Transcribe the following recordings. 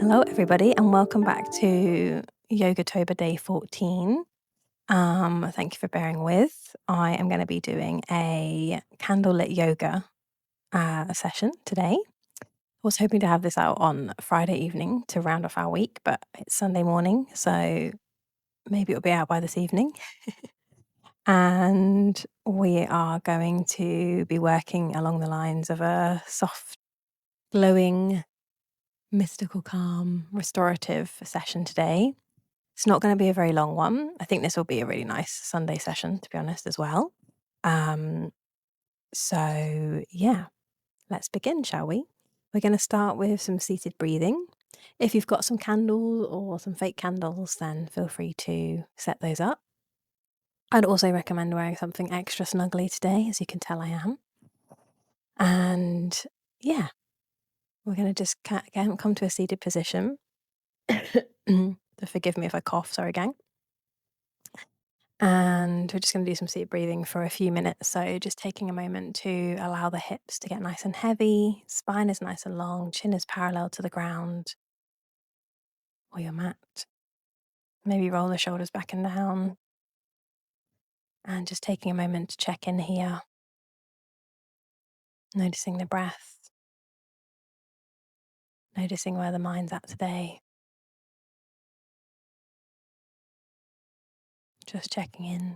Hello, everybody, and welcome back to Yogatober Day 14. Thank you for bearing with. I am going to be doing a candlelit yoga session today. I was hoping to have this out on Friday evening to round off our week, but it's Sunday morning, so maybe it'll be out by this evening. And we are going to be working along the lines of a soft, glowing, mystical, calm, restorative session today. It's not going to be a very long one. I think this will be a really nice Sunday session, to be honest, as well. So yeah, let's begin, shall we? We're going to start with some seated breathing. If you've got some candles or some fake candles, then feel free to set those up. I'd also recommend wearing something extra snuggly today, as you can tell I am. And yeah, we're going to just come to a seated position. Forgive me if I cough, sorry, gang. And we're just going to do some seated breathing for a few minutes. So just taking a moment to allow the hips to get nice and heavy, spine is nice and long, chin is parallel to the ground or your mat. Maybe roll the shoulders back and down. And just taking a moment to check in here, noticing the breath, noticing where the mind's at today. Just checking in.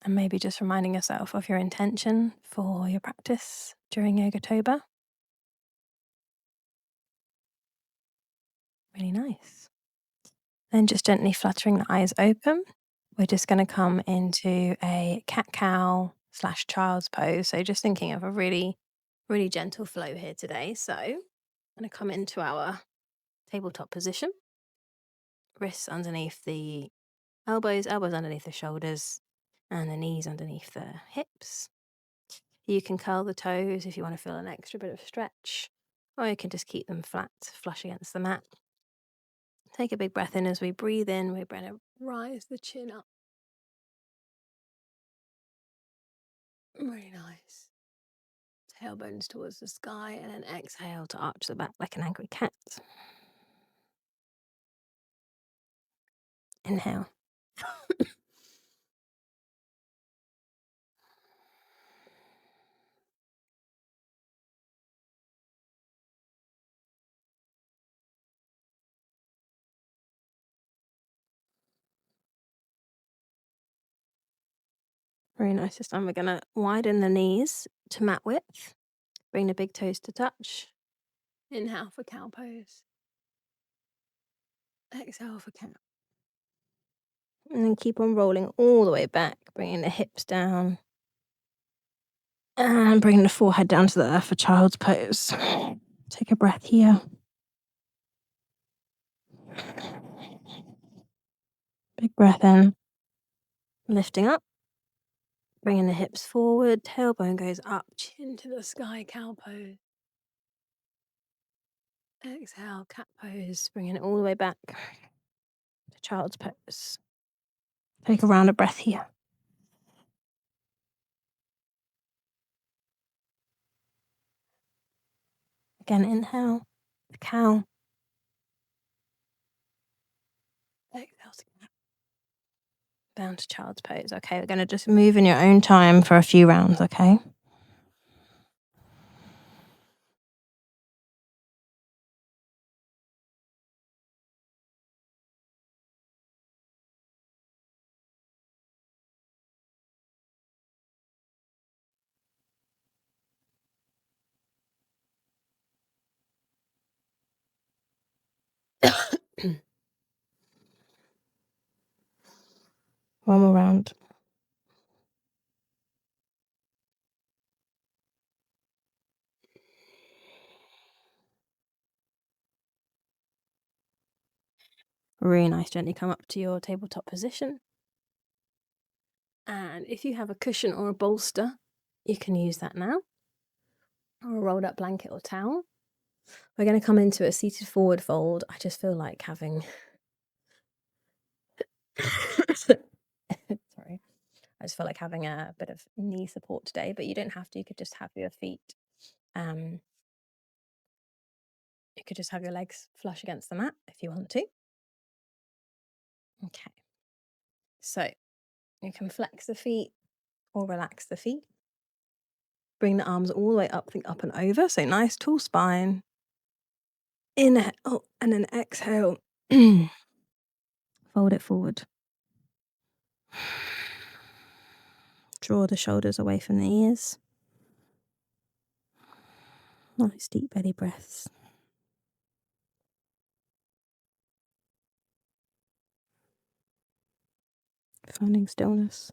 And maybe just reminding yourself of your intention for your practice during Yogatober. Really nice. Then just gently fluttering the eyes open. We're just going to come into a cat-cow / child's pose. So just thinking of a really, really gentle flow here today. So I'm going to come into our tabletop position. Wrists underneath the elbows underneath the shoulders, and the knees underneath the hips. You can curl the toes if you want to feel an extra bit of stretch, or you can just keep them flat, flush against the mat. Take a big breath in as we breathe in. We're going to rise the chin up. Really nice. Tailbones towards the sky, and then exhale to arch the back like an angry cat. Inhale. Very nice. This time we're going to widen the knees to mat width. Bring the big toes to touch. Inhale for cow pose. Exhale for cat. And then keep on rolling all the way back, bringing the hips down. And bringing the forehead down to the earth for child's pose. Take a breath here. Big breath in. Lifting up. Bringing the hips forward. Tailbone goes up. Chin to the sky. Cow pose. Exhale. Cat pose. Bringing it all the way back to child's pose. Take a round of breath here. Again, inhale. The cow. Exhale to cat. Down to child's pose. Okay, we're going to just move in your own time for a few rounds, okay? One more round. Really nice. Gently come up to your tabletop position. And if you have a cushion or a bolster, you can use that now. Or a rolled up blanket or towel. We're going to come into a seated forward fold. I just feel like having... Sorry. I just feel like having a bit of knee support today, but you don't have to. You could just have your feet, you could just have your legs flush against the mat if you want to. Okay. So you can flex the feet or relax the feet. Bring the arms all the way up, think up and over. So nice tall spine. Inhale and then exhale. Fold it forward. Draw the shoulders away from the ears. Nice deep belly breaths. Finding stillness.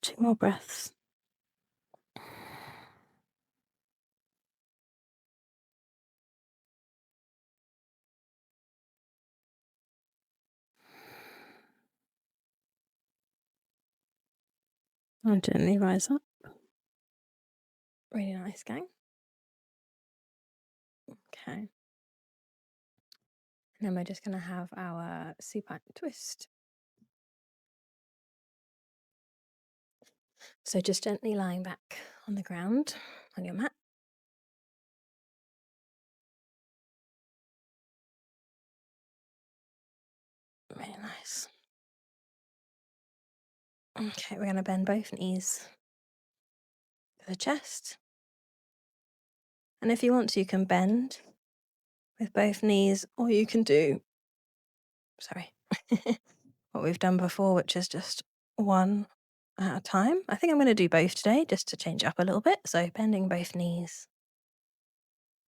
Two more breaths. And gently rise up. Really nice, gang. Okay. And then we're just going to have our supine twist. So just gently lying back on the ground on your mat. Really nice. Okay, we're going to bend both knees to the chest. And if you want to, you can bend with both knees, or you can do, what we've done before, which is just one at a time. I think I'm going to do both today just to change it up a little bit. So bending both knees.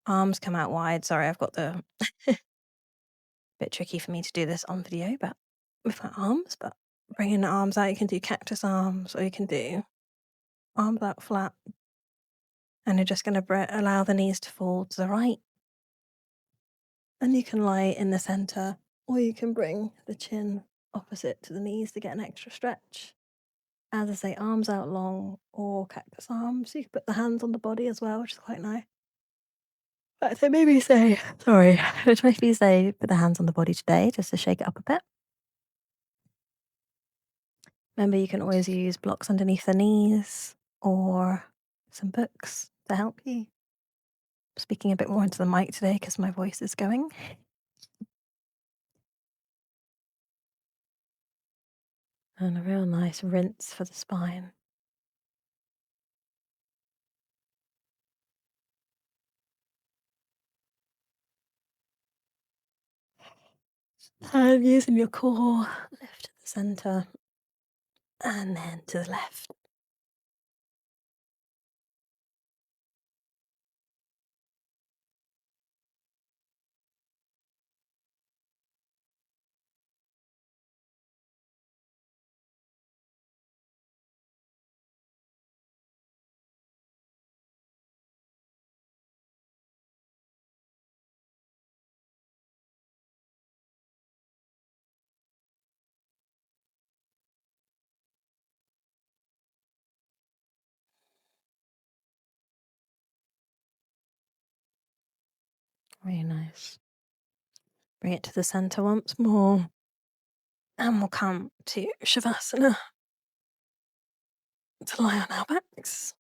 Arms come out wide. Sorry, I've got the bit tricky for me to do this on video, but with my arms, but bringing the arms out, you can do cactus arms, or you can do arms out flat. And you're just going to allow the knees to fall to the right. And you can lie in the center, or you can bring the chin opposite to the knees to get an extra stretch. As I say, arms out long or cactus arms. You can put the hands on the body as well, which is quite nice. But so maybe say, sorry, which makes me say put the hands on the body today just to shake it up a bit. Remember, you can always use blocks underneath the knees or some books to help you. I'm speaking a bit more into the mic today because my voice is going. And a real nice rinse for the spine. And using your core, lift to the center and then to the left. Really nice. Bring it to the center once more. And we'll come to Shavasana to lie on our backs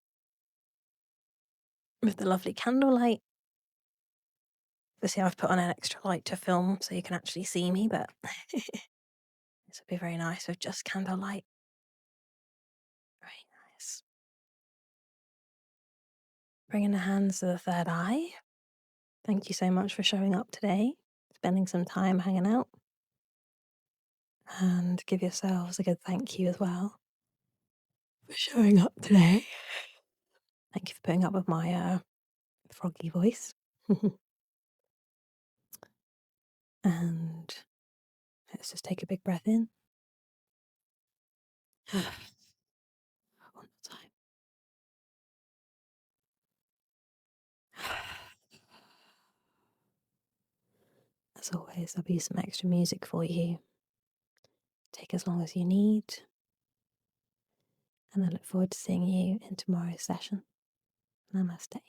with the lovely candlelight. Obviously, I've put on an extra light to film so you can actually see me, but this would be very nice with just candlelight. Very nice. Bringing the hands to the third eye. Thank you so much for showing up today, spending some time hanging out. And give yourselves a good thank you as well for showing up today. Thank you for putting up with my froggy voice. And let's just take a big breath in. One more time. As always, there'll be some extra music for you. Take as long as you need. And I look forward to seeing you in tomorrow's session. Namaste.